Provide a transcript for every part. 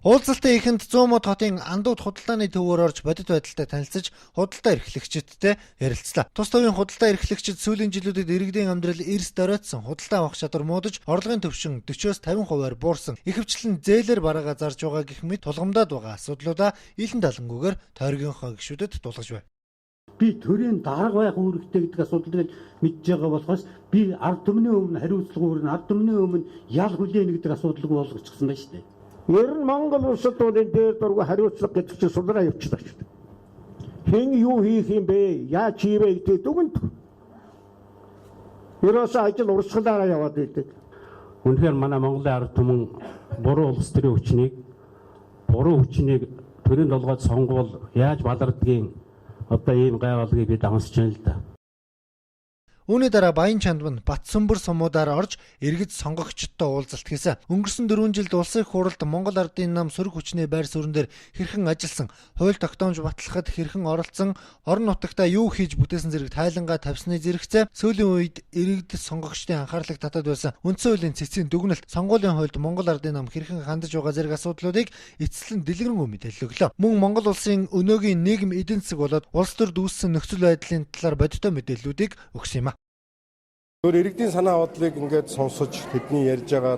Уулзалтын эхэнд 100 мод хотын андууд худалдааны төвөөр орж бодит байдалтай танилцж худалдаа эрхлэгчидтэй ярилцлаа. Тус төвийн худалдаа эрхлэгчид сүүлийн жилүүдэд иргэдийн амьдрал эрс доройтсон, худалдаа авах чадвар муудаж, орлогын түвшин 40-50% буурсан, ихэвчлэн зээлэр бараагаа зарж байгаа гэх мэт тулгамдаад байгаа асуудлуудаа илэн далангүйгээр тойргийнхоо гишүүдэд дулгаж байна. Би төрийн дарга байх үүрэгтэй гэдэг асуудлыг мэдж байгаа болохоос би ард түмний өмнө хариуцлага өрнө, ард түмний өмнө ял хүлээнэ гэдэг асуудлыг болгочихсон байна шүү дээ. Ер нь Монгол улсад энэ дээр дургүй хариуцлага гэдэг чинь сулраа явчихлаа шүү дээ. Хэн юу хийх юм бэ? Яаж хийвэ гэдэг дүгнэлт. Ерөөсөө ажил урсгалаараа яваад байдаг. Үнэхээр манай Монголын ард түмэн буруу улс төрийн хүчнийг төрийн долгойд сонгуул яаж балардгийг одоо ийм гайвалгийг бид амсч байна л да. Үүний дараа Баян Чандман Батсүмбэр сумуудаар орж иргэд сонгогчдтой уулзалт хийсэн. Өнгөрсөн 4 жилд улсын их хурлд Монгол Ардын нам сөрөг хүчний байр суурин дээр хэрхэн ажилласан, хууль тогтоомж батлахад хэрхэн оролцсон, орон нутагтаа юу хийж бүтээсэн зэрэг тайлангаа тавьсны зэрэгцээ сүүлийн үед иргэд сонгогчдын анхаарлыг татаад байсан. Үндсэн хуулийн цэцгийн дүгнэлт, сонгуулийн хуульд Монгол Ардын нам хэрхэн хандаж байгаа зэрэг асуудлуудыг эцэслэн дэлгэрэнгүй мэдээлэл өглөө. Мөн Монгол улсын өнөөгийн нийгэм эдийн засаг болоод улс төр дүүссэн нөхцөл байдлын талаар бодиттой мэдээллүүдийг өгсөн юм. Иргэдийн санаа бодлыг ингээд сонсож тэдний ярьж байгаа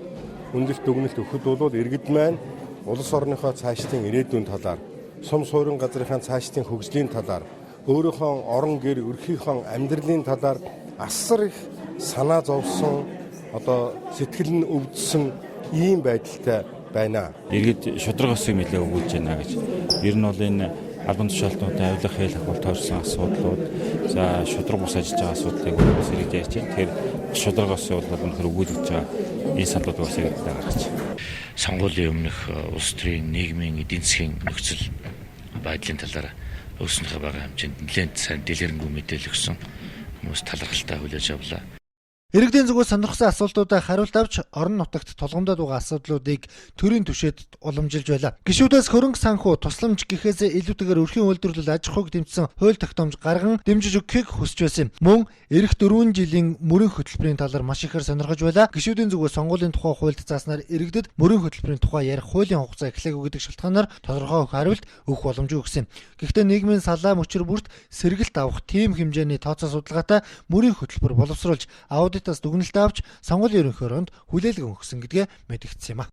үнэлт дүгнэлт өгөхөд бол иргэд маань улс орныхоо цаашдын ирээдүйн талаар, сум суурин газрынхаа цаашдын хөгжлийн талаар, өөрийнхөө орон гэр өрхийнхөө амьдралын талаар асар их санаа зовсон, одоо сэтгэл нь өвдсөн ийм байдалтай байна. Иргэд шударгасыг нэлээд өгүүлж байна гэж. Ер нь бол энэ албан тушаалтнуудын авилах хэл ахуйд тойрсон асуудлууд, за шудраг бус ажиллаж байгаа асуудлыг сэргийж ярьж байна. Тэгэхээр шударгаас бол өнөхөр өгүүлж байгаа энэ саналууд бас иргэдэд гаргаж байна. Сонгуулийн өмнөх улс төрийн нийгмийн эдийн засгийн нөхцөл байдлын талаар өөрсдийнхөө байгаа хэмжээнд нэлээд сайн дэлгэрэнгүй мэдээлэл өгсөн. Хүмүүс талархалтай хүлээж авлаа. Иргэдийн зүгээс сонирхсан асуултуудаа хариулт авч орон нутагт тулгамдаад байгаа асуудлуудыг төрийн түвшинд уламжилж байлаа. Гишүүдээс хөрөнгө санхүү тусламж гэхээсээ илүүтэйгээр өрхийн үйлдвэрлэл аж ахуйг дэмжсэн хууль тогтоомж гарган дэмжиж өгөхийг хүсэж байсан юм. Мөн эх 4 жилийн мөрийн хөтөлбөрийн талаар маш ихээр сонирхож байлаа. Гишүүдийн зүгээс сонгуулийн тухай хуульд зааснаар иргэдэд мөрийн хөтөлбөрийн тухай ярих хуулийн хугацаа эхлэегүй гэдэг шалтгаанаар тодорхой хариулт өгөх боломжийг өгсөн. Гэхдээ нийгмийн салаа мөчир бүрт сэргэлт авах тийм хэмжээний тооцоо судалгаатай мөрийн хөтөлбөр боловсруулж аудитаас дүгнэлт авч сонгуулийн ерөнхий өрөөнд хүлээлгэн өгсөн гэдгээ мэдгдсэн юм а.